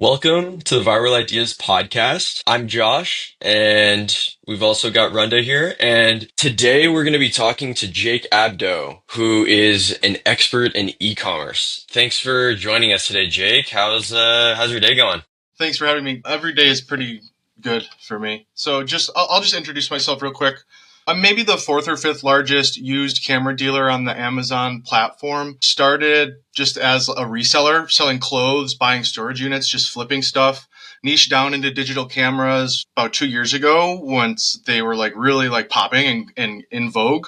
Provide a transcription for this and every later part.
Welcome to the Viral Ideas podcast. I'm Josh, and we've also got Runda here. And today we're going to be talking to Jake Abdo, who is an expert in e-commerce. Thanks for joining us today, Jake. How's your day going? Thanks for having me. Every day is pretty good for me. So I'll just introduce myself real quick. I'm maybe the fourth or fifth largest used camera dealer on the Amazon platform. Started just as a reseller, selling clothes, buying storage units, just flipping stuff. Niched down into digital cameras about 2 years ago once they were really popping and in vogue.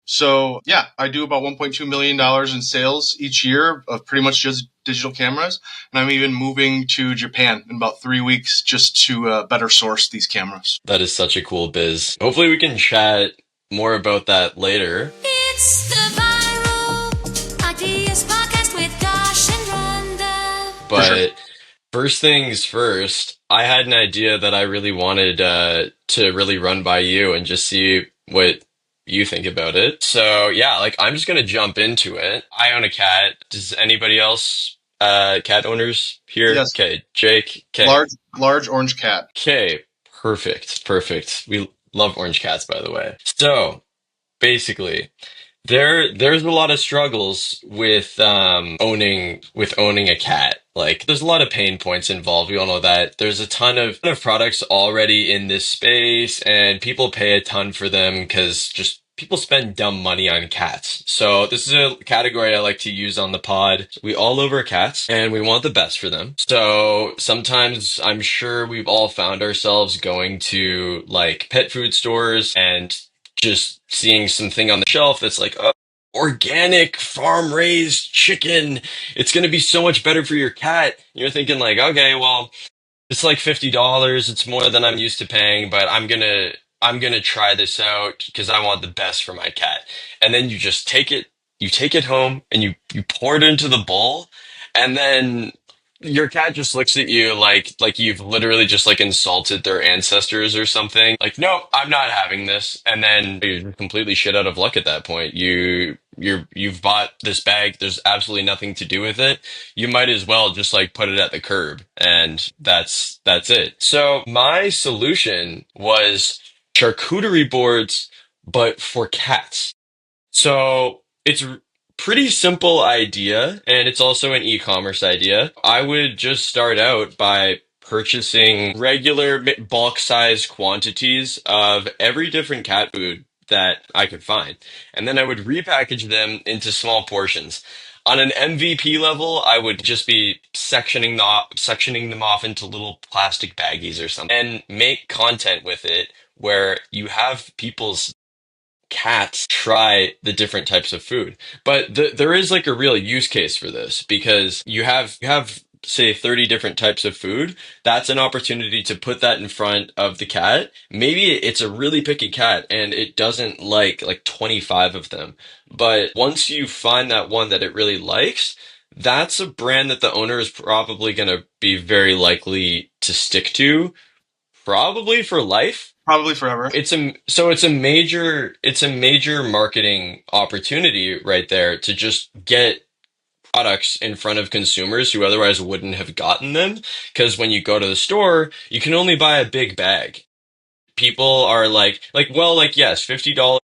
So yeah, I do about $1.2 million in sales each year of pretty much just digital cameras. And I'm even moving to Japan in about 3 weeks just to better source these cameras. That is such a cool biz. Hopefully we can chat more about that later. It's the Viral Ideas Podcast with Josh and Runda. But first things first, I had an idea that I really wanted to really run by you and just see what you think about it. So yeah, I'm just gonna jump into it. I own a cat. Does anybody else cat owners here? Yes. Okay, Jake. Okay. Large orange cat. Okay, perfect. We love orange cats, by the way. So basically, there's a lot of struggles with owning a cat. There's a lot of pain points involved. We all know that. There's a ton of products already in this space, and people pay a ton for them because just people spend dumb money on cats. So this is a category I like to use on the pod. We all love our cats and we want the best for them. So sometimes I'm sure we've all found ourselves going to pet food stores and just seeing something on the shelf that's oh, organic farm raised chicken. It's going to be so much better for your cat. You're thinking okay, well, it's $50. It's more than I'm used to paying, but I'm gonna try this out because I want the best for my cat. And then you take it home and you pour it into the bowl, and then your cat just looks at you like you've literally just insulted their ancestors or something. Nope, I'm not having this. And then you're completely shit out of luck at that point. You've bought this bag. There's absolutely nothing to do with it. You might as well just put it at the curb, and that's it. So my solution was charcuterie boards, but for cats. So it's a pretty simple idea, and it's also an e-commerce idea. I would just start out by purchasing regular bulk size quantities of every different cat food that I could find. And then I would repackage them into small portions. On an MVP level, I would just be sectioning them off into little plastic baggies or something and make content with it where you have people's cats try the different types of food. But there is a real use case for this because you have say 30 different types of food. That's an opportunity to put that in front of the cat. Maybe it's a really picky cat and it doesn't like 25 of them. But once you find that one that it really likes, that's a brand that the owner is probably going to be very likely to stick to, probably for life. Probably forever. It's a major marketing opportunity right there to just get products in front of consumers who otherwise wouldn't have gotten them. Because when you go to the store, you can only buy a big bag. People are yes, $50.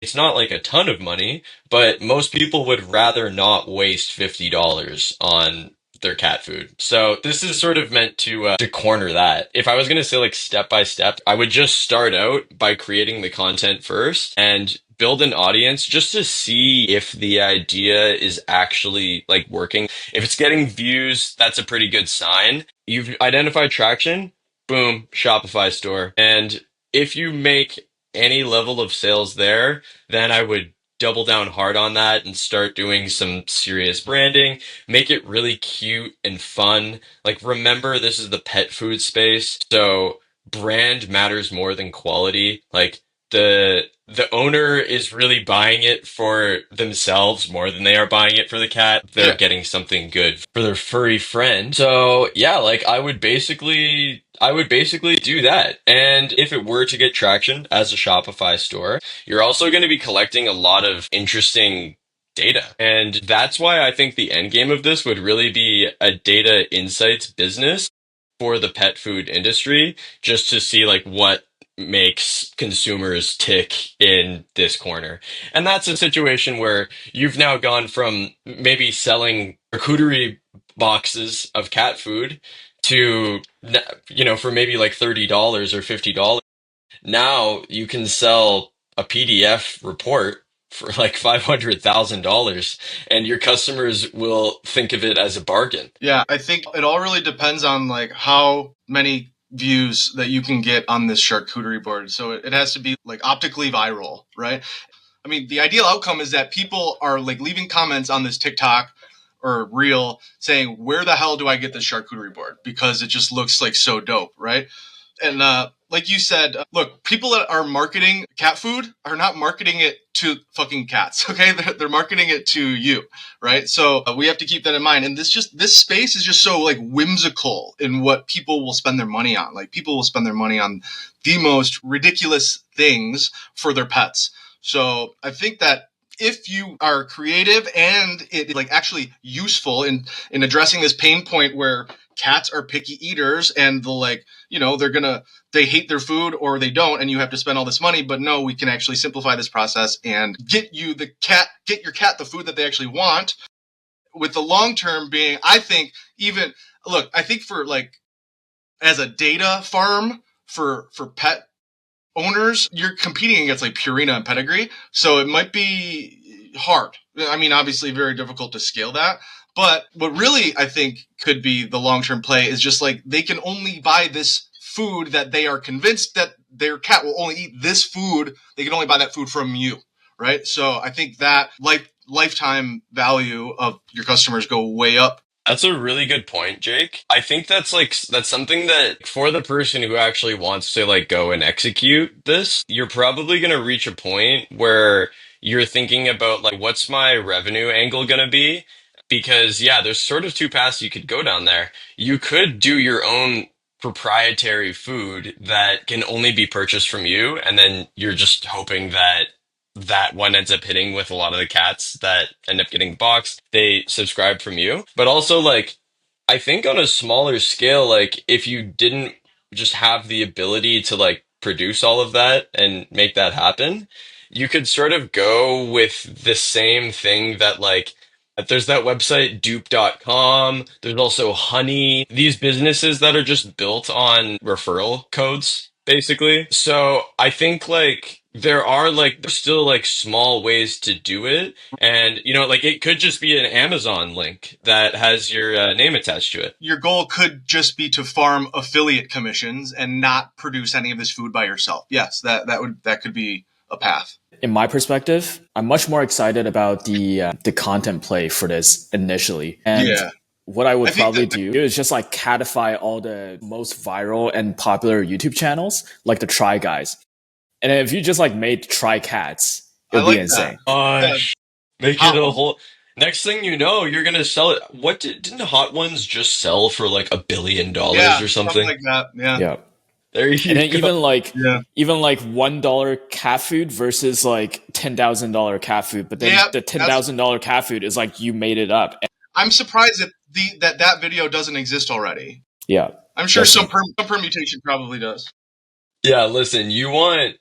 It's not a ton of money, but most people would rather not waste $50 on their cat food. So this is sort of meant to corner that. If I was going to say step by step, I would just start out by creating the content first and build an audience just to see if the idea is actually working. If it's getting views, that's a pretty good sign. You've identified traction, boom, Shopify store. And if you make any level of sales there, then I would double down hard on that and start doing some serious branding. Make it really cute and fun. Remember, this is the pet food space, so brand matters more than quality. The owner is really buying it for themselves more than they are buying it for the cat. They're getting something good for their furry friend. So yeah, I would basically do that. And if it were to get traction as a Shopify store, you're also going to be collecting a lot of interesting data. And that's why I think the end game of this would really be a data insights business. for the pet food industry just to see like what makes consumers tick in this corner. And that's a situation where you've now gone from maybe selling charcuterie boxes of cat food to, for maybe like $30 or $50. Now you can sell a PDF report for like $500,000 and your customers will think of it as a bargain. Yeah, I think it all really depends on like how many views that you can get on this charcuterie board. So it has to be like optically viral, right? I mean, the ideal outcome is that people are like leaving comments on this TikTok or reel saying, where the hell do I get this charcuterie board? Because it just looks like so dope, right? And like you said, look, people that are marketing cat food are not marketing it to fucking cats, okay? They're marketing it to you, right? So we have to keep that in mind. And this space is just so like whimsical in what people will spend their money on. Like people will spend their money on the most ridiculous things for their pets. So I think that if you are creative and it like actually useful in addressing this pain point where cats are picky eaters and they'll like, they hate their food or they don't, and you have to spend all this money. But no, we can actually simplify this process and get your cat the food that they actually want. With the long term being, I think for like as a data farm for pet owners, you're competing against like Purina and Pedigree. So it might be hard. I mean, obviously very difficult to scale that. But what really I think could be the long-term play is just like they can only buy this food that they are convinced that their cat will only eat this food. They can only buy that food from you, right? So I think that lifetime value of your customers go way up. That's a really good point, Jake. I think that's something that for the person who actually wants to like go and execute this, you're probably going to reach a point where you're thinking about like what's my revenue angle going to be? Because yeah, there's sort of two paths you could go down there. You could do your own proprietary food that can only be purchased from you, and then you're just hoping that that one ends up hitting with a lot of the cats that end up getting boxed. They subscribe from you. But also, like, I think on a smaller scale, like, if you didn't just have the ability to, like, produce all of that and make that happen, you could sort of go with the same thing that, like, there's that website dupe.com. There's also Honey. These businesses that are just built on referral codes, basically. So I think like there's still like small ways to do it. And, like it could just be an Amazon link that has your name attached to it. Your goal could just be to farm affiliate commissions and not produce any of this food by yourself. Yes, that could be a path. In my perspective, I'm much more excited about the content play for this initially. And what I would probably do is just like catify all the most viral and popular YouTube channels, like the Try Guys. And if you just like made Try Cats, it'd be insane. Make it a whole. Next thing you know, you're gonna sell it. What didn't Hot Ones just sell for like $1 billion or something like that? Yeah. There you and then go. even like $1 cat food versus like $10,000 cat food, but then the $10,000 cat food is like you made it up. I'm surprised that that video doesn't exist already. Yeah, I'm sure some permutation probably does. Yeah, listen, you want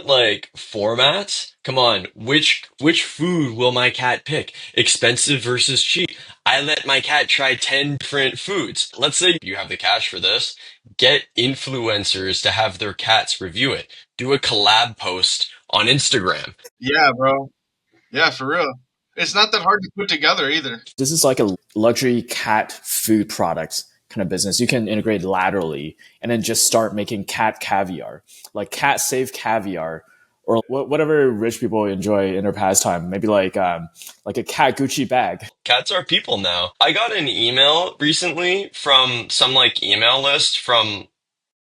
like formats? Come on, which food will my cat pick? Expensive versus cheap. I let my cat try 10 different foods. Let's say you have the cash for this. Get influencers to have their cats review it. Do a collab post on Instagram. Yeah, bro. Yeah, for real. It's not that hard to put together either. This is like a luxury cat food products kind of business. You can integrate laterally and then just start making cat caviar, like cat safe caviar, or whatever rich people enjoy in their pastime. Maybe like a cat Gucci bag. Cats are people now. I got an email recently from some like email list from,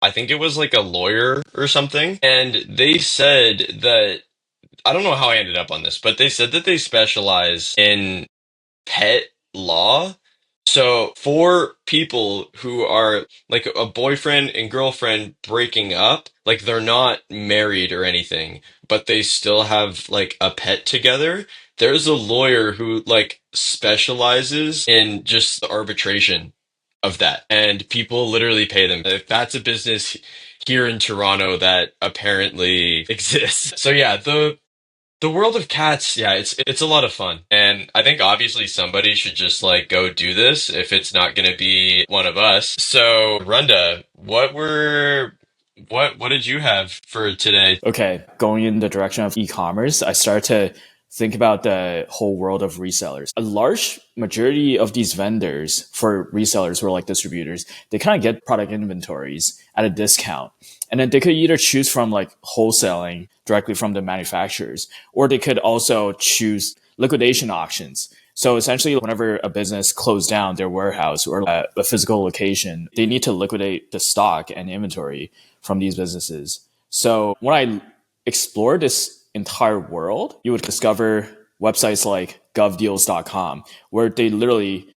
I think it was like a lawyer or something. And they said that, I don't know how I ended up on this, but they said that they specialize in pet law. So for people who are like a boyfriend and girlfriend breaking up, like they're not married or anything, but they still have like a pet together, there's a lawyer who like specializes in just the arbitration of that, and people literally pay them. If that's a business here in Toronto that apparently exists. So yeah, the world of cats, yeah, it's a lot of fun. And I think obviously somebody should just like go do this if it's not going to be one of us. So, Runda, what did you have for today? Okay, going in the direction of e-commerce, I start to think about the whole world of resellers. A large majority of these vendors for resellers who are like distributors, they kind of get product inventories at a discount. And then they could either choose from like wholesaling directly from the manufacturers, or they could also choose liquidation auctions. So essentially, whenever a business closed down their warehouse or a physical location, they need to liquidate the stock and inventory from these businesses. So when I explore this entire world, you would discover websites like govdeals.com, where they literally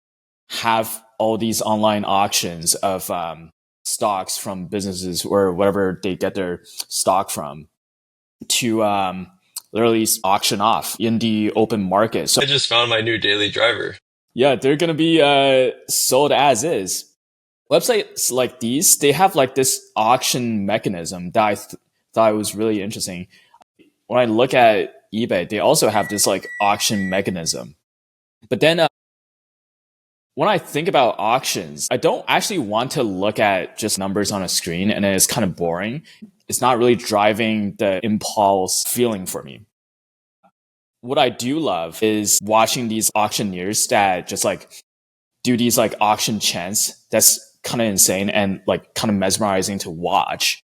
have all these online auctions of stocks from businesses or whatever they get their stock from to literally auction off in the open market. So I just found my new daily driver. yeah, they're going to be sold as is. Websites like these, they have like this auction mechanism that I thought was really interesting. When I look at eBay, they also have this like auction mechanism. But then when I think about auctions, I don't actually want to look at just numbers on a screen and then it's kind of boring. It's not really driving the impulse feeling for me. What I do love is watching these auctioneers that just like do these like auction chants. That's kind of insane and like kind of mesmerizing to watch.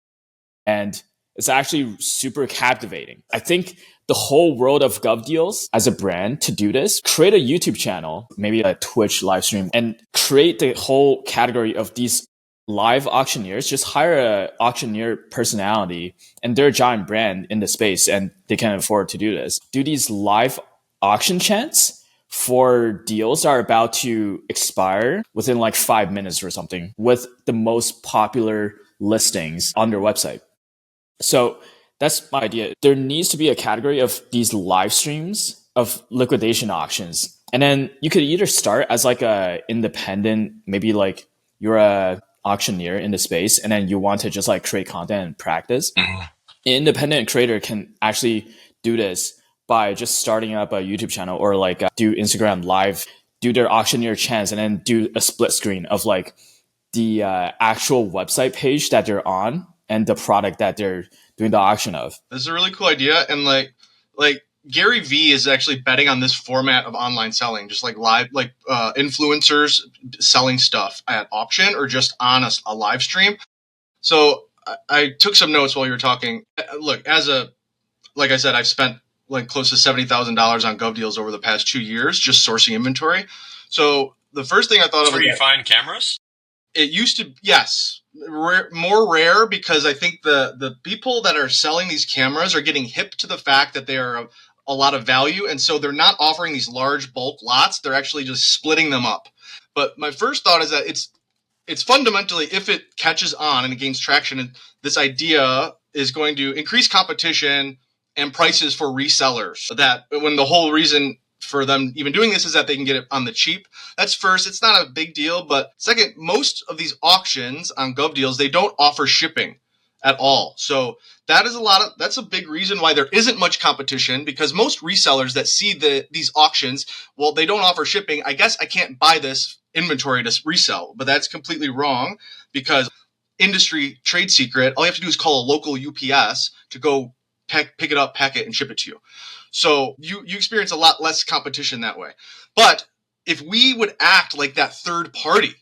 And it's actually super captivating. I think the whole world of GovDeals as a brand to do this, create a YouTube channel, maybe a Twitch live stream, and create the whole category of these live auctioneers. Just hire a auctioneer personality and they're a giant brand in the space and they can afford to do this. Do these live auction chants for deals that are about to expire within like 5 minutes or something with the most popular listings on their website. So that's my idea. There needs to be a category of these live streams of liquidation auctions. And then you could either start as like a independent, maybe like you're a auctioneer in the space and then you want to just like create content and practice. An independent creator can actually do this by just starting up a YouTube channel or like do Instagram live, do their auctioneer chants and then do a split screen of like the actual website page that they're on and the product that they're doing the auction of. This is a really cool idea. And like Gary Vee is actually betting on this format of online selling, just like live, like influencers selling stuff at auction or just on a live stream. So I took some notes while you were talking. Look, like I said, I've spent like close to $70,000 on GovDeals over the past 2 years, just sourcing inventory. So the first thing I thought of, where you find cameras? It used to, yes, more rare because I think the people that are selling these cameras are getting hip to the fact that they are a lot of value. And so they're not offering these large bulk lots. They're actually just splitting them up. But my first thought is that it's fundamentally, if it catches on and it gains traction, this idea is going to increase competition and prices for resellers. That when the whole reason for them even doing this is that they can get it on the cheap. That's first. It's not a big deal. But second, most of these auctions on GovDeals, they don't offer shipping at all. So that's a big reason why there isn't much competition, because most resellers that see these auctions, well, they don't offer shipping. I guess I can't buy this inventory to resell, but that's completely wrong, because industry trade secret, all you have to do is call a local UPS to go pick it up, pack it, and ship it to you. So you experience a lot less competition that way. But if we would act like that third party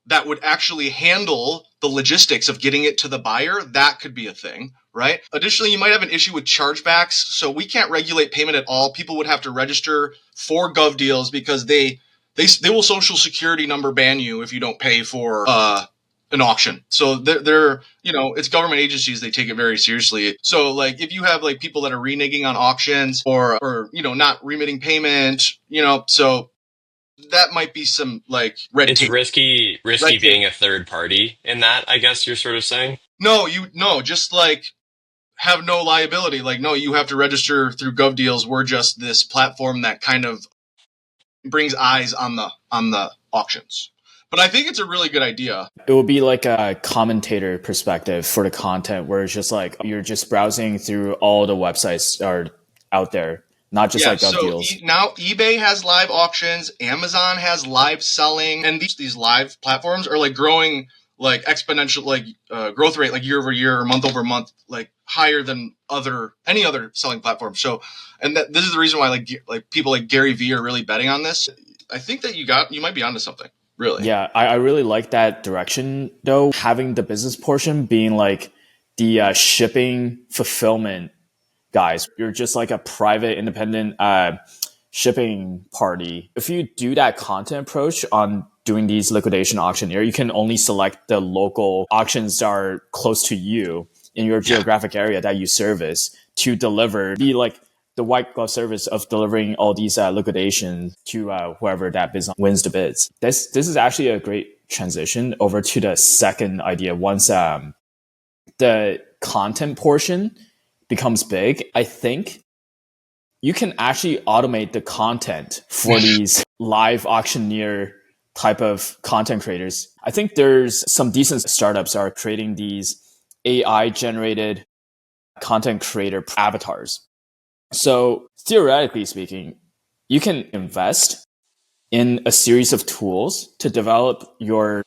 that would actually handle the logistics of getting it to the buyer, that could be a thing, right? Additionally, you might have an issue with chargebacks. So we can't regulate payment at all. People would have to register for GovDeals because they will social security number ban you if you don't pay for an auction. So they're it's government agencies, they take it very seriously. So like if you have like people that are reneging on auctions or not remitting payment, so that might be some like red tape. It's risky being a third party in that, I guess you're sort of saying. No, just like have no liability. Like, no, you have to register through GovDeals. We're just this platform that kind of brings eyes on the auctions. But I think it's a really good idea. It would be like a commentator perspective for the content where it's just like you're just browsing through all the websites are out there, not just like so deals. Now eBay has live auctions, Amazon has live selling, and these live platforms are like growing like exponential, like growth rate, like year over year or month over month, like higher than any other selling platform. So, and this is the reason why like people like Gary Vee are really betting on this. I think that you might be onto something. Really? Yeah, I really like that direction though. Having the business portion being like the shipping fulfillment guys. You're just like a private, independent shipping party. If you do that content approach on doing these liquidation auctioneer, you can only select the local auctions that are close to you in your geographic area that you service to deliver. Be like the white glove service of delivering all these liquidations to whoever that business wins the bids. This is actually a great transition over to the second idea. Once the content portion becomes big, I think you can actually automate the content for these live auctioneer type of content creators. I think there's some decent startups are creating these AI generated content creator avatars. So theoretically speaking, you can invest in a series of tools to develop your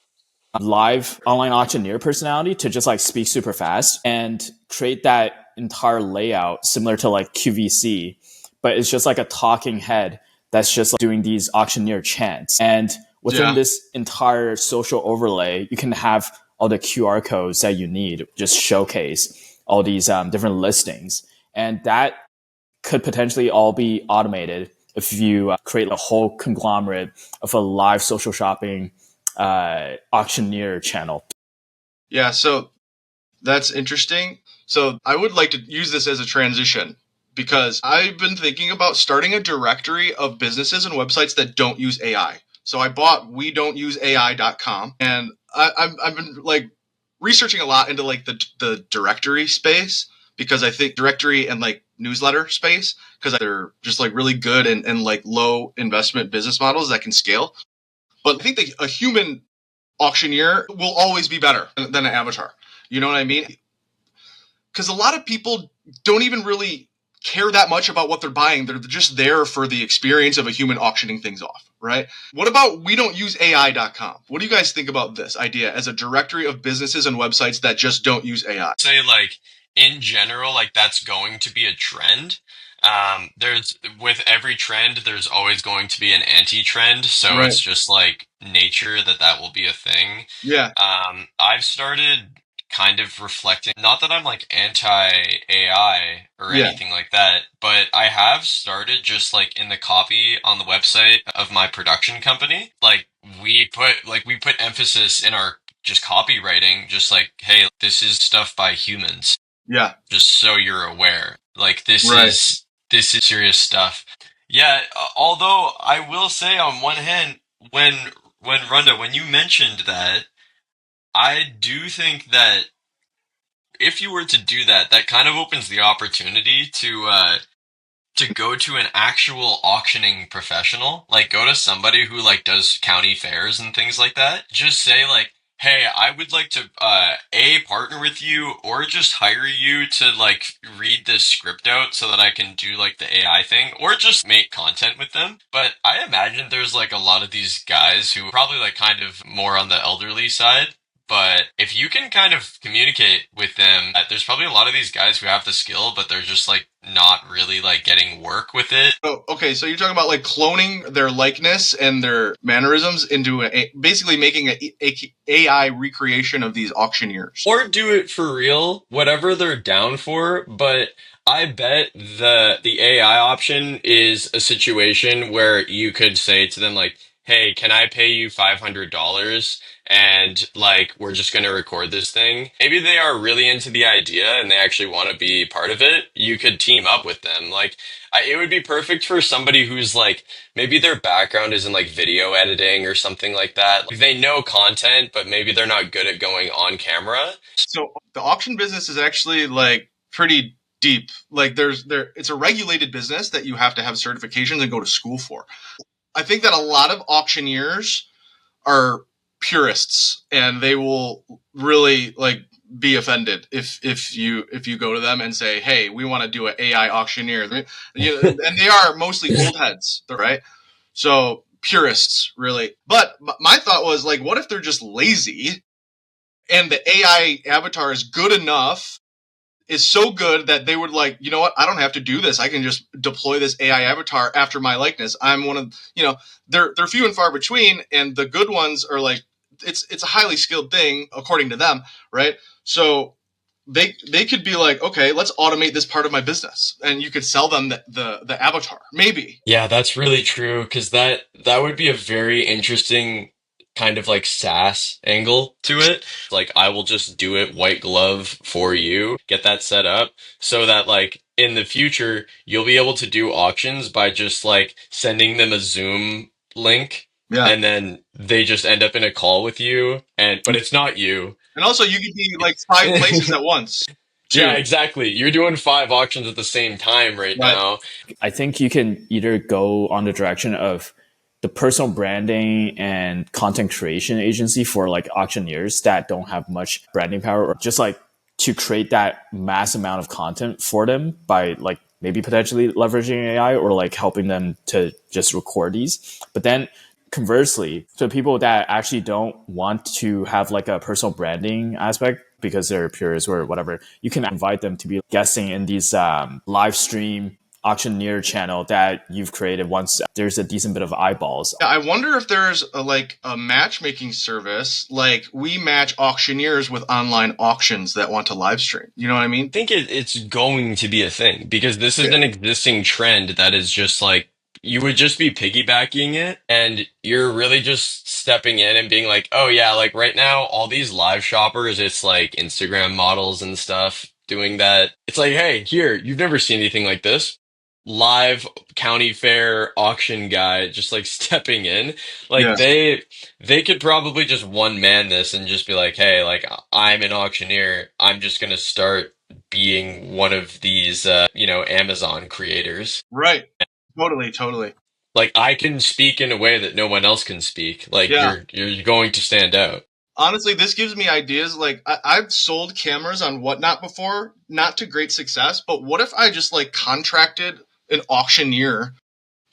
live online auctioneer personality to just like speak super fast and create that entire layout similar to like QVC, but it's just like a talking head that's just like doing these auctioneer chants. And within this entire social overlay, you can have all the QR codes that you need, just showcase all these different listings. And that could potentially all be automated if you create a whole conglomerate of a live social shopping auctioneer channel. Yeah, so that's interesting. So I would like to use this as a transition because I've been thinking about starting a directory of businesses and websites that don't use AI. So I bought WeDon'tUseAI.com, and I've been like researching a lot into like the directory space because I think directory and like newsletter space, because they're just like really good and like low investment business models that can scale. But I think that a human auctioneer will always be better than an avatar. You know what I mean? Because a lot of people don't even really care that much about what they're buying. They're just there for the experience of a human auctioning things off, right? What about WeDon'tUseAI.com? What do you guys think about this idea as a directory of businesses and websites that just don't use AI? Say like in general, like that's going to be a trend. There's with every trend, there's always going to be an anti-trend. So it's just like nature that will be a thing. Yeah. I've started kind of reflecting, not that I'm like anti-AI or anything like that, but I have started just like in the copy on the website of my production company. Like we put emphasis in our just copywriting, just like, hey, this is stuff by humans. Yeah. Just so you're aware. Like this is serious stuff. Yeah, although I will say on one hand, when Runda, when you mentioned that, I do think that if you were to do that, that kind of opens the opportunity to go to an actual auctioning professional, like go to somebody who like does county fairs and things like that. Just say like, hey, I would like to partner with you or just hire you to like read this script out so that I can do like the AI thing or just make content with them. But I imagine there's like a lot of these guys who are probably like kind of more on the elderly side. But if you can kind of communicate with them, there's probably a lot of these guys who have the skill, but they're just like not really like getting work with it. Oh, okay. So you're talking about like cloning their likeness and their mannerisms into basically making a AI recreation of these auctioneers. Or do it for real, whatever they're down for. But I bet the AI option is a situation where you could say to them like, hey, can I pay you $500? And like, we're just going to record this thing. Maybe they are really into the idea and they actually want to be part of it. You could team up with them. Like, it would be perfect for somebody who's like, maybe their background is in like video editing or something like that. Like, they know content, but maybe they're not good at going on camera. So the auction business is actually like pretty deep. Like it's a regulated business that you have to have certifications and go to school for. I think that a lot of auctioneers are purists, and they will really like be offended if you go to them and say, hey, we want to do an AI auctioneer. And they are mostly old heads, right? So purists, really. But my thought was like, what if they're just lazy and the AI avatar is good enough, is so good that they would like, you know what, I don't have to do this. I can just deploy this AI avatar after my likeness. I'm one of, they're few and far between, and the good ones are like, it's a highly skilled thing according to them, right? So they could be like, okay, let's automate this part of my business, and you could sell them the avatar, maybe. Yeah, that's really true, because that would be a very interesting kind of like SaaS angle to it. Like, I will just do it white glove for you, get that set up so that like in the future you'll be able to do auctions by just like sending them a Zoom link. Yeah. And then they just end up in a call with you, but it's not you. And also you could be like 5 places at once. Too. Yeah, exactly. You're doing 5 auctions at the same time right now. I think you can either go on the direction of the personal branding and content creation agency for like auctioneers that don't have much branding power, or just like to create that mass amount of content for them by like maybe potentially leveraging AI or like helping them to just record these. But then conversely, to people that actually don't want to have like a personal branding aspect because they're purists or whatever, you can invite them to be guesting in these live stream auctioneer channel that you've created once there's a decent bit of eyeballs. I wonder if there's a matchmaking service, like we match auctioneers with online auctions that want to live stream. You know what I mean? I think it's going to be a thing, because this is an existing trend that is just like, you would just be piggybacking it, and you're really just stepping in and being like, oh yeah, like right now, all these live shoppers, it's like Instagram models and stuff doing that. It's like, hey, here, you've never seen anything like this. Live county fair auction guy just like stepping in. Like they could probably just one man this and just be like, hey, like I'm an auctioneer. I'm just gonna start being one of these Amazon creators. Right. Totally. Like, I can speak in a way that no one else can speak. Like, you're going to stand out. Honestly, this gives me ideas. Like, I've sold cameras on Whatnot before, not to great success, but what if I just like contracted an auctioneer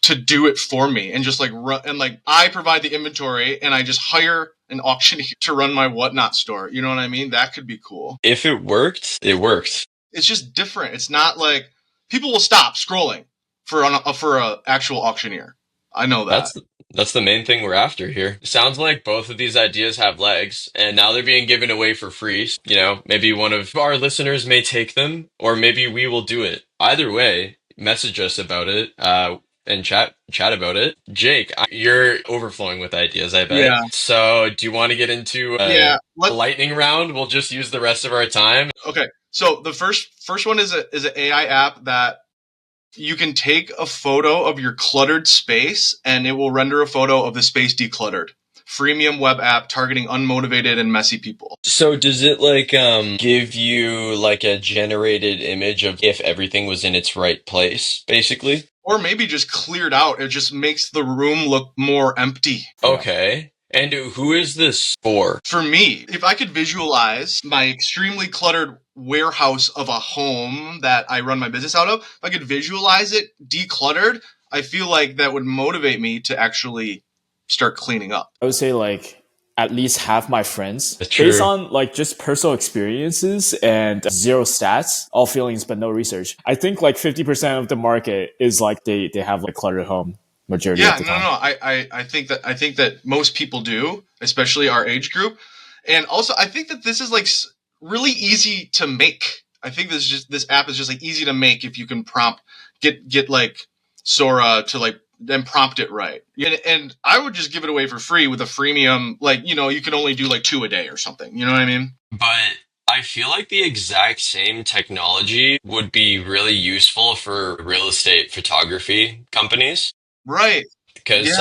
to do it for me and just like run, and like I provide the inventory and I just hire an auctioneer to run my Whatnot store. You know what I mean? That could be cool. If it worked, it worked. It's just different. It's not like people will stop scrolling for a actual auctioneer. I know that. That's the main thing we're after here. Sounds like both of these ideas have legs, and now they're being given away for free. You know, maybe one of our listeners may take them, or maybe we will do it. Either way, message us about it, and chat about it. Jake, you're overflowing with ideas, I bet. Yeah. So, do you want to get into a lightning round? We'll just use the rest of our time. Okay. So the first one is an AI app that you can take a photo of your cluttered space and it will render a photo of the space decluttered. Freemium web app targeting unmotivated and messy people. So does it like give you like a generated image of if everything was in its right place, basically? Or maybe just cleared out. It just makes the room look more empty. Okay. And who is this for? For me, if I could visualize my extremely cluttered warehouse of a home that I run my business out of, if I could visualize it decluttered, I feel like that would motivate me to actually start cleaning up. I would say like at least half my friends, based on like just personal experiences and zero stats, all feelings but no research. I think like 50% of the market is like they have like cluttered home. Majority of the time. I think that most people do, especially our age group, and also I think that this is like really easy to make. I think this app is just like easy to make if you can get like Sora to like then prompt it right. And I would just give it away for free with a freemium, like you can only do like 2 a day or something. You know what I mean? But I feel like the exact same technology would be really useful for real estate photography companies. Right. Because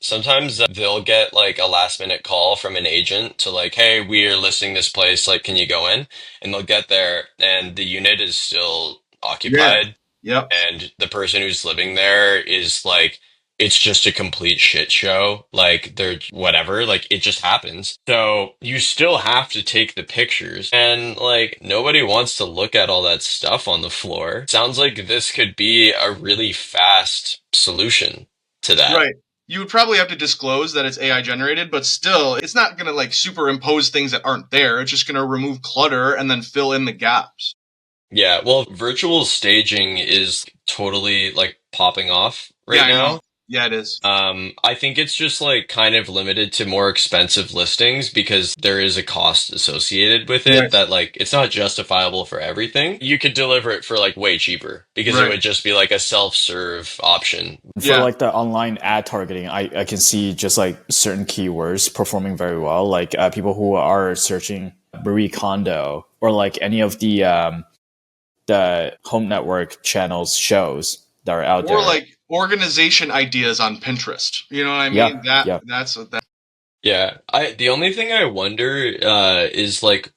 sometimes they'll get like a last minute call from an agent to like, hey, we're listing this place, like, can you go in? And they'll get there and the unit is still occupied. Yeah. Yep. And the person who's living there is like it's just a complete shit show. Like they're whatever, like it just happens. So you still have to take the pictures and like nobody wants to look at all that stuff on the floor. Sounds like this could be a really fast solution to that. Right. You would probably have to disclose that it's AI generated, but still, it's not going to like superimpose things that aren't there. It's just going to remove clutter and then fill in the gaps. Yeah, well, virtual staging is totally like popping off Yeah, right I know. now. Yeah, it is. I think it's just like kind of limited to more expensive listings because there is a cost associated with it Right. that like it's not justifiable for everything. You could deliver it for like way cheaper because it Right. would just be like a self-serve option. For Yeah. like the online ad targeting, I can see just like certain keywords performing very well. Like people who are searching Marie Kondo or like any of the home network channels shows that are out there. Or like organization ideas on Pinterest. You know what I mean? That's what that. Yeah, the only thing I wonder is like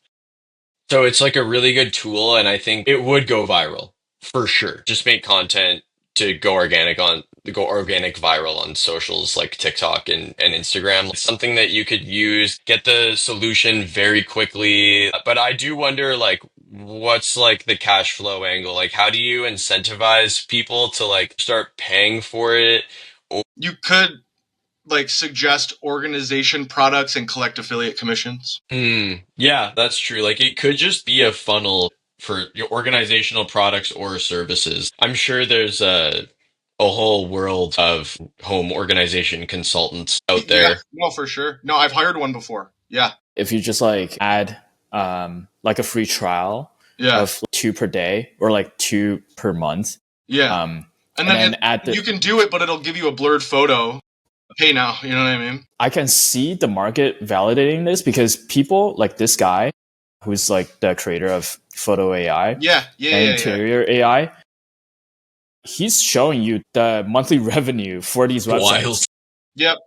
so it's like a really good tool and I think it would go viral for sure. Just make content to go organic viral on socials like TikTok and Instagram. Like something that you could use, get the solution very quickly. But I do wonder like what's like the cash flow angle? Like how do you incentivize people to like start paying for it? You could like suggest organization products and collect affiliate commissions. Yeah, that's true. Like it could just be a funnel for your organizational products or services. I'm sure there's a whole world of home organization consultants out Yeah, there. no, for sure. No, I've hired one before. Yeah. If you just like add like a free trial Yeah. of 2 per day or like 2 per month. Yeah. And then add the, you can do it, but it'll give you a blurred photo. Pay now, you know what I mean? I can see the market validating this because people like this guy, who's like the creator of Photo AI, Interior AI, he's showing you the monthly revenue for these websites. Wild. Yep,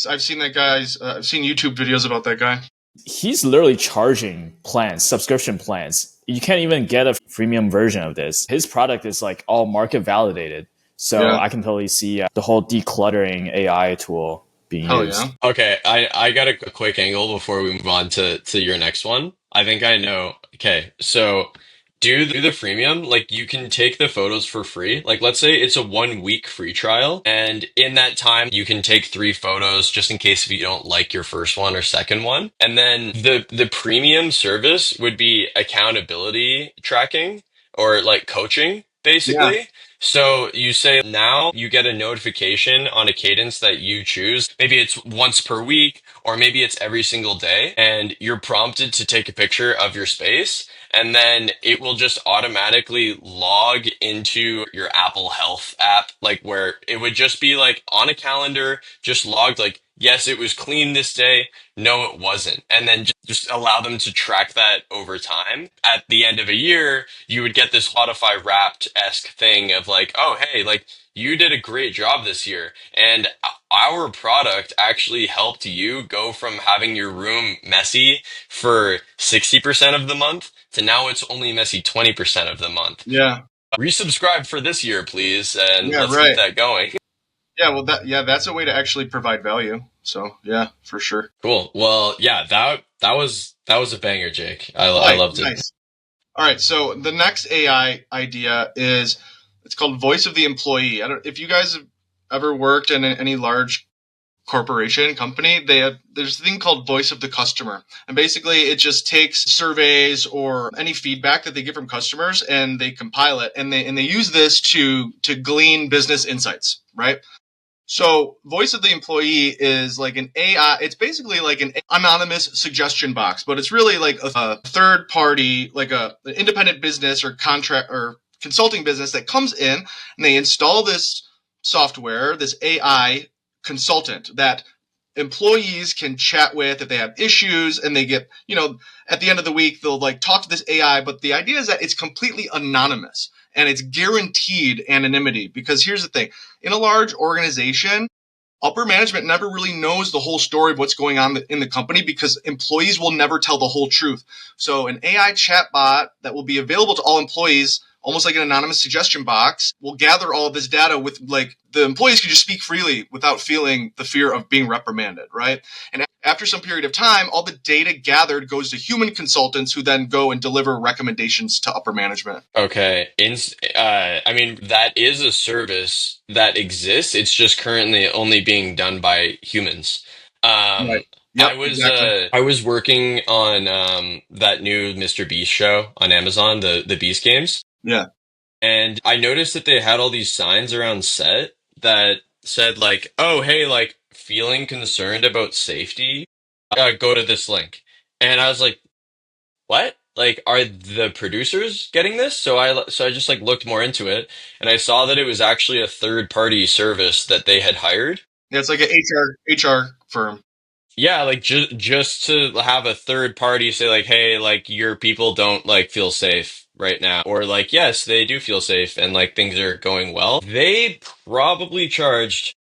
I've seen that guy's. I've seen YouTube videos about that guy. He's literally charging plans, subscription plans. You can't even get a freemium version of this. His product is like all market validated. So I can totally see the whole decluttering AI tool being used. Yeah. Okay, I got a quick angle before we move on to your next one. I think I know. Okay, so do the freemium. Like you can take the photos for free. Like let's say it's a 1 week free trial, and in that time you can take 3 photos just in case if you don't like your first one or second one. And then the premium service would be accountability tracking or like coaching, basically. Yeah. So you say now you get a notification on a cadence that you choose. Maybe it's once per week, or maybe it's every single day, and you're prompted to take a picture of your space. And then it will just automatically log into your Apple Health app, like where it would just be like on a calendar, just logged like, yes, it was clean this day. No, it wasn't. And then just allow them to track that over time. At the end of a year, you would get this Spotify Wrapped-esque thing of like, oh, hey, like you did a great job this year. And our product actually helped you go from having your room messy for 60% of the month to now it's only messy 20% of the month. Yeah. Resubscribe for this year, please. And let's right. keep that going. Yeah, well, that's a way to actually provide value. So yeah, for sure. Cool. Well, yeah, that was a banger, Jake. I loved it. Nice. All right, so the next AI idea is it's called Voice of the Employee. I don't if you guys have ever worked in any large corporation company, there's a thing called Voice of the Customer, and basically it just takes surveys or any feedback that they get from customers and they compile it and they use this to glean business insights, right? So Voice of the Employee is like an AI. It's basically like an anonymous suggestion box, but it's really like a third party, like an independent business or contract or consulting business that comes in and they install this software, this AI consultant that employees can chat with if they have issues, and they get, at the end of the week, they'll like talk to this AI, but the idea is that it's completely anonymous and it's guaranteed anonymity, because here's the thing. In a large organization, upper management never really knows the whole story of what's going on in the company because employees will never tell the whole truth. So an AI chatbot that will be available to all employees almost like an anonymous suggestion box, will gather all of this data with like the employees can just speak freely without feeling the fear of being reprimanded, right? And after some period of time, all the data gathered goes to human consultants who then go and deliver recommendations to upper management. Okay. I mean, that is a service that exists. It's just currently only being done by humans. Right. Yep, exactly. I was working on that new Mr. Beast show on Amazon, the Beast games. Yeah. And I noticed that they had all these signs around set that said like, "Oh, hey, like feeling concerned about safety, go to this link." And I was like, "What? Like, are the producers getting this?" So I just like looked more into it, and I saw that it was actually a third party service that they had hired. Yeah, it's like an HR firm. Yeah, like just to have a third party say like, "Hey, like your people don't like feel safe right now," or like, "Yes, they do feel safe and like things are going well." They probably charged,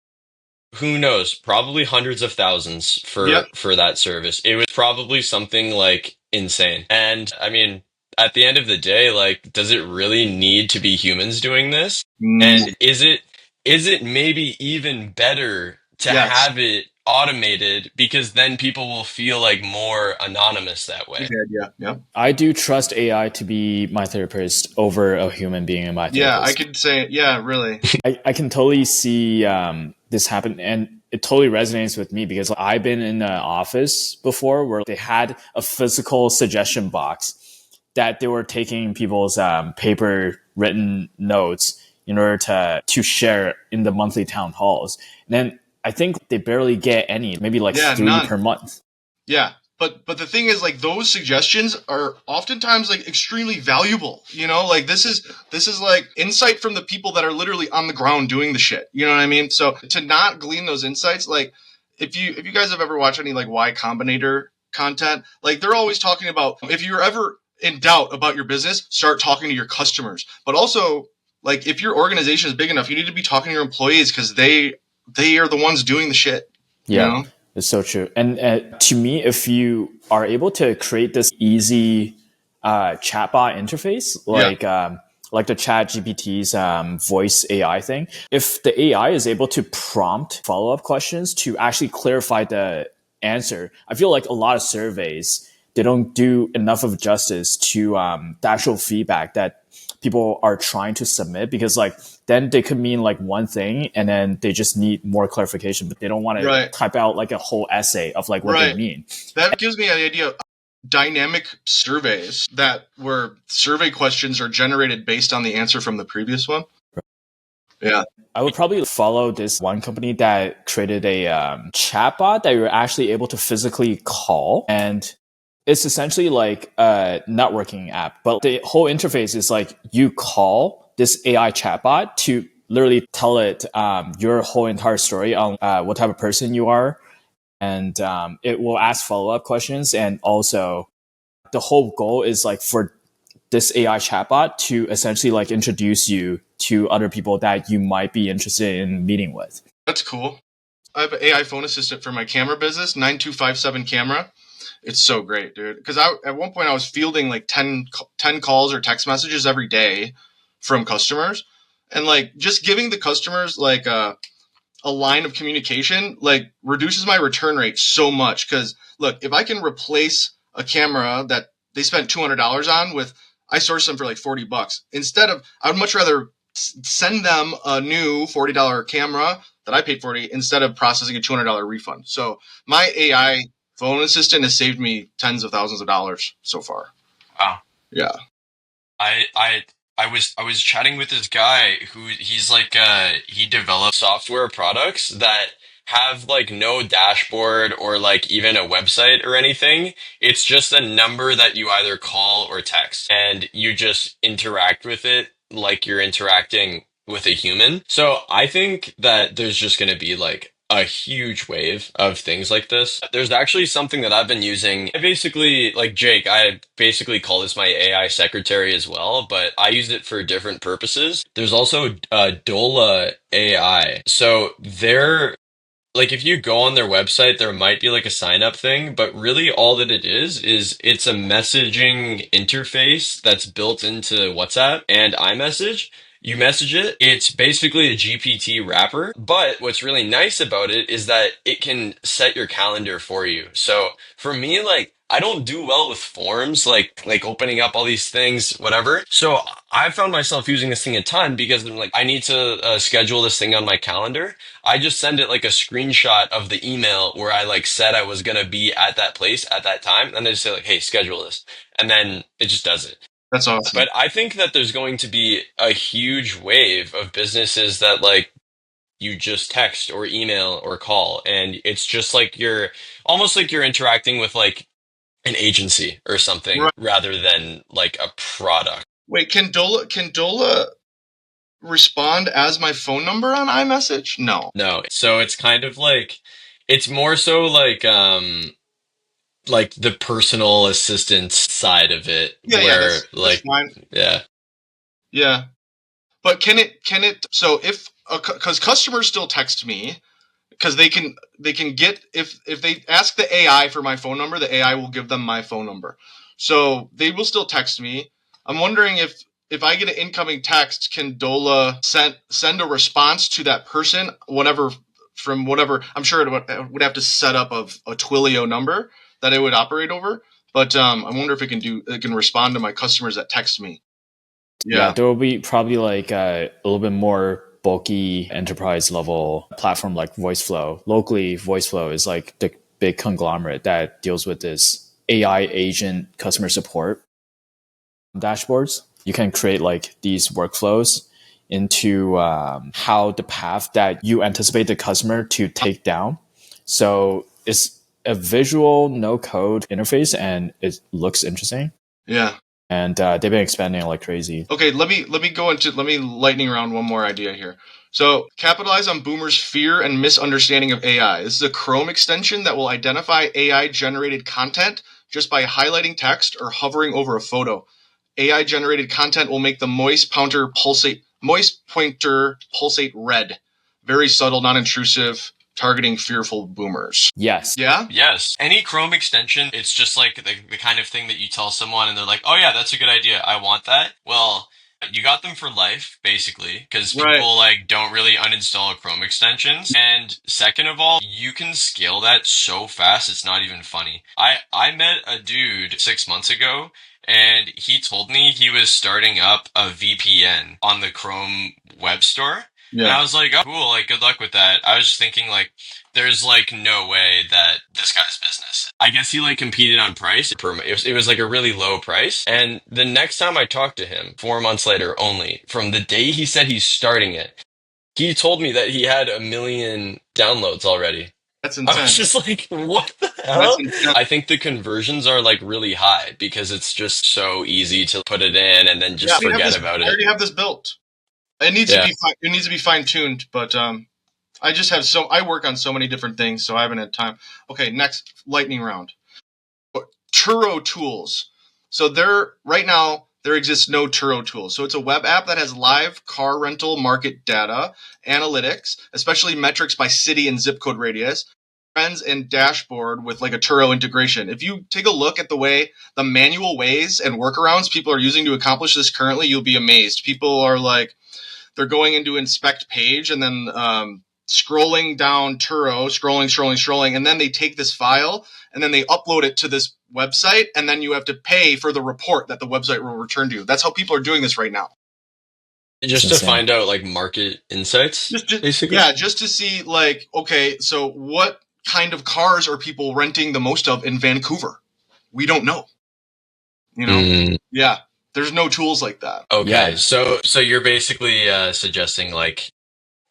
who knows, probably hundreds of thousands for that service. It was probably something like insane. And I mean, at the end of the day, like, does it really need to be humans doing this? And is it maybe even better to have it automated, because then people will feel like more anonymous that way? Yeah. I do trust AI to be my therapist over a human being in my therapist. Yeah, I could say, yeah, really. I can totally see this happen, and it totally resonates with me because I've been in an office before where they had a physical suggestion box that they were taking people's paper written notes in order to share in the monthly town halls. And then I think they barely get any, maybe like 3 none per month. Yeah. But the thing is, like, those suggestions are oftentimes like extremely valuable. You know, like this is like insight from the people that are literally on the ground doing the shit. You know what I mean? So to not glean those insights, like if you guys have ever watched any like Y Combinator content, like they're always talking about, if you're ever in doubt about your business, start talking to your customers. But also, like, if your organization is big enough, you need to be talking to your employees because they are the ones doing the shit. Yeah. You know? It's so true. And to me, if you are able to create this easy chatbot interface, like the ChatGPT's voice AI thing, if the AI is able to prompt follow-up questions to actually clarify the answer, I feel like a lot of surveys, they don't do enough of justice to the actual feedback that people are trying to submit, because like then they could mean like one thing and then they just need more clarification, but they don't want to type out like a whole essay of like what they mean. That gives me an idea of dynamic surveys where survey questions are generated based on the answer from the previous one. Yeah. I would probably follow this one company that created a chatbot that you're actually able to physically call, and it's essentially like a networking app, but the whole interface is like you call this AI chatbot to literally tell it your whole entire story on what type of person you are. And it will ask follow-up questions. And also the whole goal is like for this AI chatbot to essentially like introduce you to other people that you might be interested in meeting with. That's cool. I have an AI phone assistant for my camera business, 9257 camera. It's so great, dude. Because at one point I was fielding like 10 calls or text messages every day from customers, and like just giving the customers like a line of communication like reduces my return rate so much. Because look, if I can replace a camera that they spent $200 on with, I source them for like $40. Instead of, I would much rather send them a new $40 camera that I paid $40 instead of processing a $200 refund. So my AI phone assistant has saved me tens of thousands of dollars so far. Wow. Yeah. I was chatting with this guy who he's like he develops software products that have like no dashboard or like even a website or anything. It's just a number that you either call or text, and you just interact with it like you're interacting with a human. So I think that there's just going to be like a huge wave of things like this. There's actually something that I've been using. I basically, like Jake, I basically call this my AI secretary as well, but I use it for different purposes. There's also Dola AI. So they're like if you go on their website, there might be like a sign up thing, but really all that it is it's a messaging interface that's built into WhatsApp and iMessage. You message it, it's basically a GPT wrapper, but what's really nice about it is that it can set your calendar for you. So for me, like I don't do well with forms, like opening up all these things, whatever. So I found myself using this thing a ton because I'm like, I need to schedule this thing on my calendar. I just send it like a screenshot of the email where I like said I was gonna be at that place at that time, and I just say like, "Hey, schedule this," and then it just does it. That's awesome. But I think that there's going to be a huge wave of businesses that like you just text or email or call, and it's just like you're almost like you're interacting with like an agency or something Right. rather than like a product. Wait, can Dola respond as my phone number on iMessage? No. No. So it's kind of like it's more so like the personal assistance side of it where that's fine. Yeah. But can it so if cuz customers still text me because they can get if they ask the AI for my phone number, the AI will give them my phone number. So they will still text me. I'm wondering if I get an incoming text, can Dola send a response to that person, whatever from whatever. I'm sure it would have to set up a Twilio number that it would operate over. But I wonder if it can respond to my customers that text me. Yeah, there will be probably like a little bit more bulky enterprise level platform like VoiceFlow. Locally, VoiceFlow is like the big conglomerate that deals with this AI agent customer support dashboards. You can create like these workflows into how the path that you anticipate the customer to take down. So it's a visual, no code interface, and it looks interesting. Yeah. And they've been expanding like crazy. Okay, let me lightning round one more idea here. So capitalize on boomers' fear and misunderstanding of AI. This is a Chrome extension that will identify AI generated content just by highlighting text or hovering over a photo. AI generated content will make the moist pointer pulsate red. Very subtle, non-intrusive, targeting fearful boomers. Yes. Yeah? Yes. Any Chrome extension, it's just like the kind of thing that you tell someone and they're like, oh yeah, that's a good idea. I want that. Well, you got them for life, basically, because people like don't really uninstall Chrome extensions. And second of all, you can scale that so fast, it's not even funny. I met a dude 6 months ago, and he told me he was starting up a VPN on the Chrome web store. Yeah. And I was like, oh, cool, like, good luck with that. I was just thinking, like, there's, like, no way that this guy's business. I guess he, like, competed on price. It was, like, a really low price. And the next time I talked to him, 4 months later only, from the day he said he's starting it, he told me that he had 1 million downloads already. That's insane. I was just like, what the hell? I think the conversions are, like, really high because it's just so easy to put it in and then just forget about it. I already have this built. It needs to be fine tuned, but I just have I work on so many different things, so I haven't had time. Okay, next lightning round. Turo Tools. So right now there exists no Turo Tools. So it's a web app that has live car rental market data, analytics, especially metrics by city and zip code radius, trends, and dashboard with like a Turo integration. If you take a look at the manual ways and workarounds people are using to accomplish this currently, you'll be amazed. People are like, they're going into inspect page and then scrolling down Turo, scrolling, and then they take this file and then they upload it to this website, and then you have to pay for the report that the website will return to you. That's how people are doing this right now. Just to find out like market insights, basically? Yeah, just to see like, okay, so what kind of cars are people renting the most of in Vancouver? We don't know. You know? Yeah. There's no tools like that. Okay, yeah. So you're basically suggesting like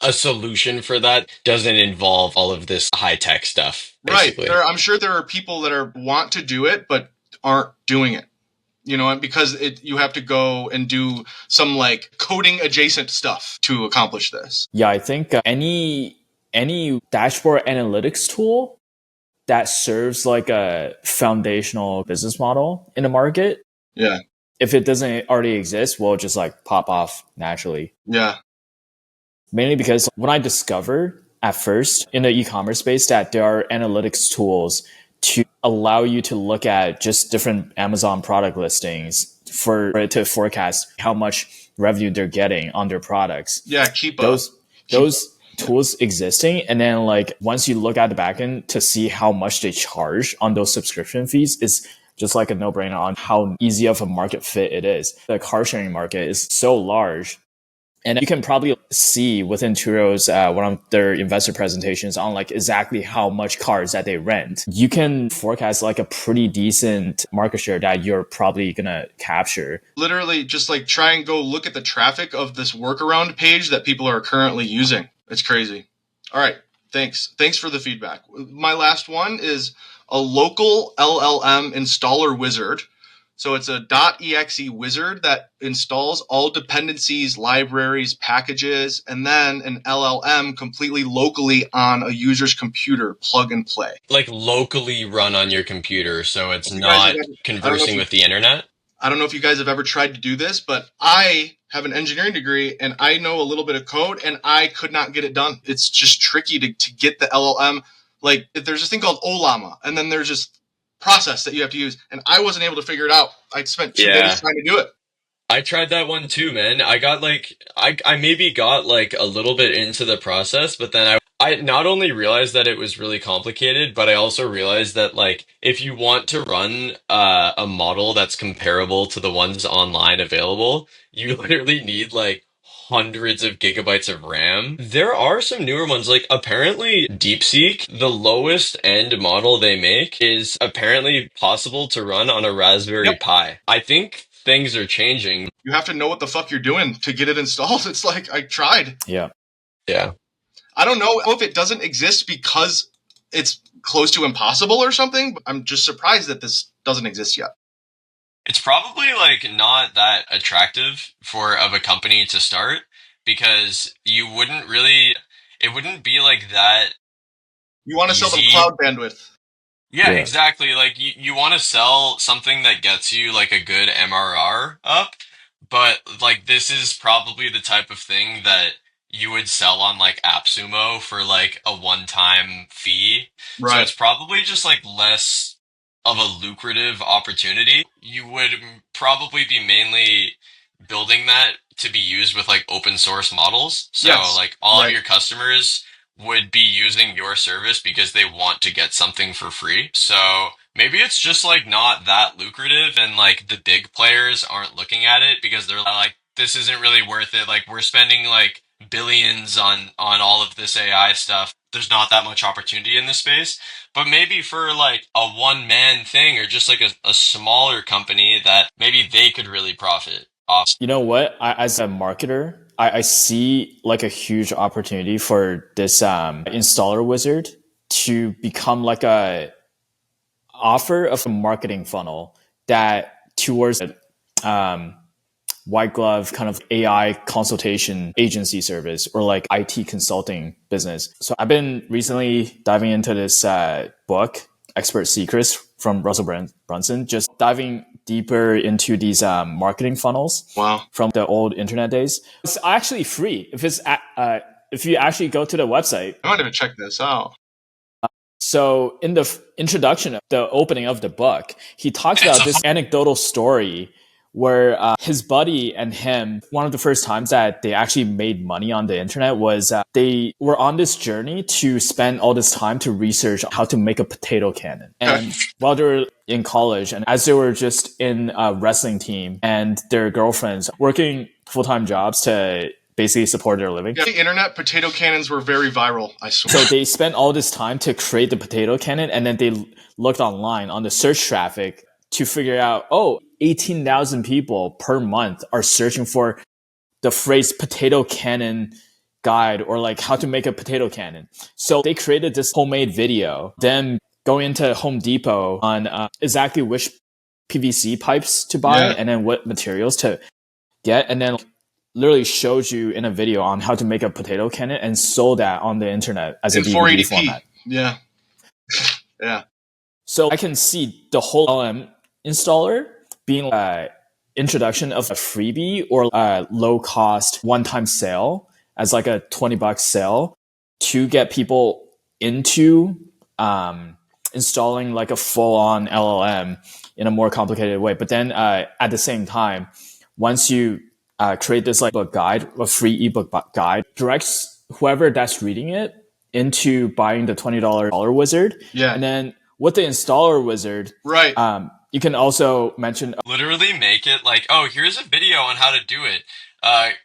a solution for that doesn't involve all of this high-tech stuff, basically. Right. I'm sure there are people that want to do it but aren't doing it. You know, because you have to go and do some like coding adjacent stuff to accomplish this. Yeah, I think any dashboard analytics tool that serves like a foundational business model in the market. Yeah. If it doesn't already exist, will just like pop off naturally. Yeah. Mainly because when I discovered at first in the e-commerce space that there are analytics tools to allow you to look at just different Amazon product listings for it to forecast how much revenue they're getting on their products. Yeah, keep those tools existing, and then like once you look at the backend to see how much they charge on those subscription fees is just like a no-brainer on how easy of a market fit it is. The car sharing market is so large. And you can probably see within Turo's one of their investor presentations on like exactly how much cars that they rent. You can forecast like a pretty decent market share that you're probably gonna capture. Literally, just like try and go look at the traffic of this workaround page that people are currently using. It's crazy. All right, thanks. Thanks for the feedback. My last one is a local LLM Installer Wizard. So it's a .exe wizard that installs all dependencies, libraries, packages, and then an LLM completely locally on a user's computer, plug and play. Like locally run on your computer, so it's not conversing with the internet? I don't know if you guys have ever tried to do this, but I have an engineering degree and I know a little bit of code and I could not get it done. It's just tricky to get the LLM. Like there's this thing called Olama, and then there's this process that you have to use, and I wasn't able to figure it out. I spent 2 days trying to do it. I tried that one too, man. I got like I maybe got like a little bit into the process, but then I not only realized that it was really complicated, but I also realized that like if you want to run a model that's comparable to the ones online available, you literally need like hundreds of gigabytes of RAM. There are some newer ones, like apparently DeepSeek, the lowest end model they make is apparently possible to run on a Raspberry Pi. I think things are changing. You have to know what the fuck you're doing to get it installed. It's like, I tried. Yeah. I don't know if it doesn't exist because it's close to impossible or something, but I'm just surprised that this doesn't exist yet. It's probably like not that attractive of a company to start because it wouldn't be like that. You want to sell them cloud bandwidth. Yeah, exactly. Like you want to sell something that gets you like a good MRR up, but like this is probably the type of thing that you would sell on like AppSumo for like a one-time fee. Right. So it's probably just like less of a lucrative opportunity. You would probably be mainly building that to be used with like open source models. So like all of your customers would be using your service because they want to get something for free. So maybe it's just like not that lucrative and like the big players aren't looking at it because they're like, this isn't really worth it. Like we're spending like billions on all of this AI stuff. There's not that much opportunity in this space. But maybe for like a one-man thing or just like a smaller company that maybe they could really profit off. You know what? As a marketer, I see like a huge opportunity for this installer wizard to become like a offer of a marketing funnel that towards white glove kind of AI consultation agency service or like IT consulting business. So I've been recently diving into this book, Expert Secrets from Russell Brunson, just diving deeper into these marketing funnels from the old internet days. It's actually free if you actually go to the website. I might even check this out. So in the introduction, the opening of the book, he talks about this anecdotal story where his buddy and him, one of the first times that they actually made money on the internet was they were on this journey to spend all this time to research how to make a potato cannon. And while they were in college and as they were just in a wrestling team and their girlfriends working full-time jobs to basically support their living. Yeah, the internet potato cannons were very viral, I swear. So they spent all this time to create the potato cannon and then they looked online on the search traffic to figure out, 18,000 people per month are searching for the phrase potato cannon guide or like how to make a potato cannon. So they created this homemade video, then going into Home Depot on exactly which PVC pipes to buy and then what materials to get. And then literally showed you in a video on how to make a potato cannon and sold that on the internet as a DVD format. Yeah. Yeah. So I can see the whole LLM installer being an introduction of a freebie or a low cost one-time sale as like a $20 sale to get people into installing like a full-on LLM in a more complicated way. But then at the same time, once you create this like book guide, a free ebook guide, directs whoever that's reading it into buying the $20 wizard. Yeah. And then with the installer wizard, right. You can also mention literally make it like, oh, here's a video on how to do it.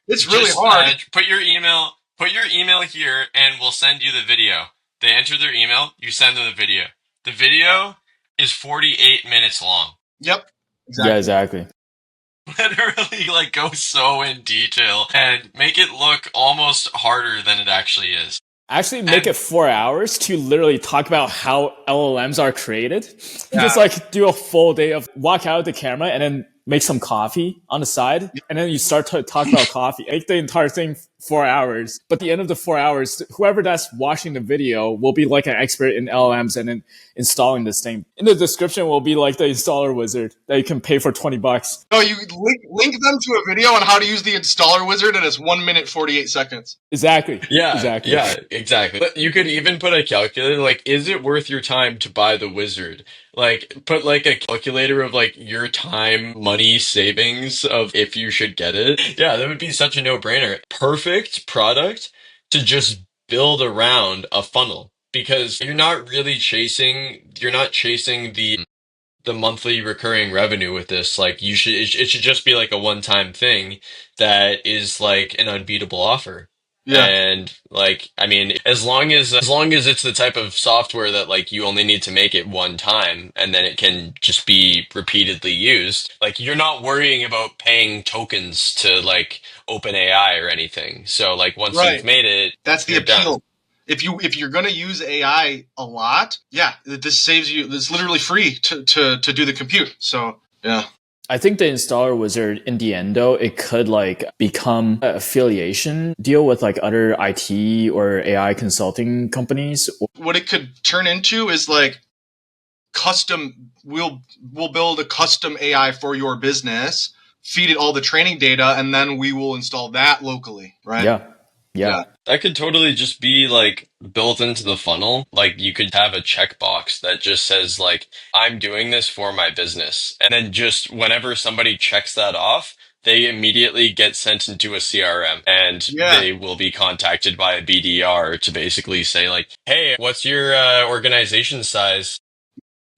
It's really hard. Put your email here, and we'll send you the video. They enter their email, you send them the video. The video is 48 minutes long. Yep. Exactly. Yeah, exactly. Literally, like, go so in detail and make it look almost harder than it actually is. Actually make it 4 hours to literally talk about how LLMs are created. Just like do a full day of walk out the camera and then make some coffee on the side. And then you start to talk about coffee. Make the entire thing 4 hours. But at the end of the 4 hours, whoever that's watching the video will be like an expert in LLMs and in installing this thing. In the description will be like the installer wizard that you can pay for $20. Oh, you link them to a video on how to use the installer wizard, and it's 1 minute 48 seconds. Exactly. Yeah, exactly. Yeah, exactly. You could even put a calculator, like, is it worth your time to buy the wizard? Like, put like a calculator of like your time, money savings of if you should get it. Yeah, that would be such a no-brainer. Perfect product to just build around a funnel, because you're not chasing the monthly recurring revenue with this. Like, it should just be like a one-time thing that is like an unbeatable offer. Yeah. And like, I mean, as long as it's the type of software that like you only need to make it one time and then it can just be repeatedly used, like you're not worrying about paying tokens to like OpenAI or anything. So like once you've made it, that's the appeal. Done. If you're going to use AI a lot, this saves you. It's literally free to do the compute. So yeah. I think the installer wizard in the end, though, it could like become an affiliation deal with like other IT or AI consulting companies. What it could turn into is like custom. We'll build a custom AI for your business, feed it all the training data, and then we will install that locally. Right? Yeah. That could totally just be like built into the funnel. Like you could have a checkbox that just says like, I'm doing this for my business. And then just whenever somebody checks that off, they immediately get sent into a CRM and they will be contacted by a BDR to basically say like, hey, what's your organization size?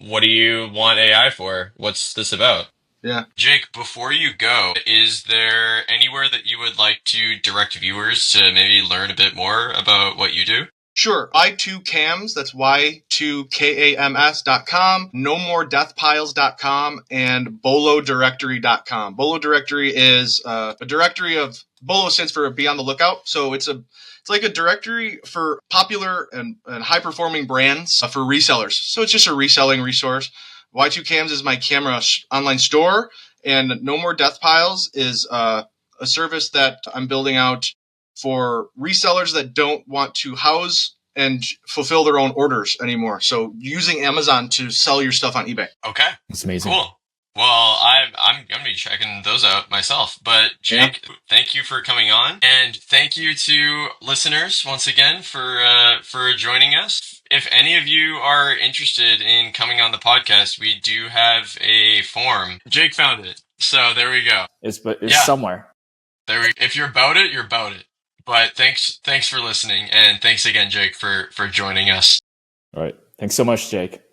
What do you want AI for? What's this about? Yeah. Jake, before you go, is there anywhere that you would like to direct viewers to maybe learn a bit more about what you do? Sure. Y2Cams, that's Y2KAMS.com, nomoredeathpiles.com, and bolodirectory.com. Bolo Directory is a directory of, Bolo stands for Be on the Lookout. So it's like a directory for popular and high-performing brands for resellers. So it's just a reselling resource. Y2Cams is my camera online store, and No More Death Piles is a service that I'm building out for resellers that don't want to house and fulfill their own orders anymore. So using Amazon to sell your stuff on eBay. Okay. That's amazing. Cool. Well, I'm going to be checking those out myself. But Jake, thank you for coming on. And thank you to listeners once again for joining us. If any of you are interested in coming on the podcast, we do have a form. Jake found it. So there we go. It's somewhere. If you're about it, you're about it. But thanks for listening. And thanks again, Jake, for joining us. All right. Thanks so much, Jake.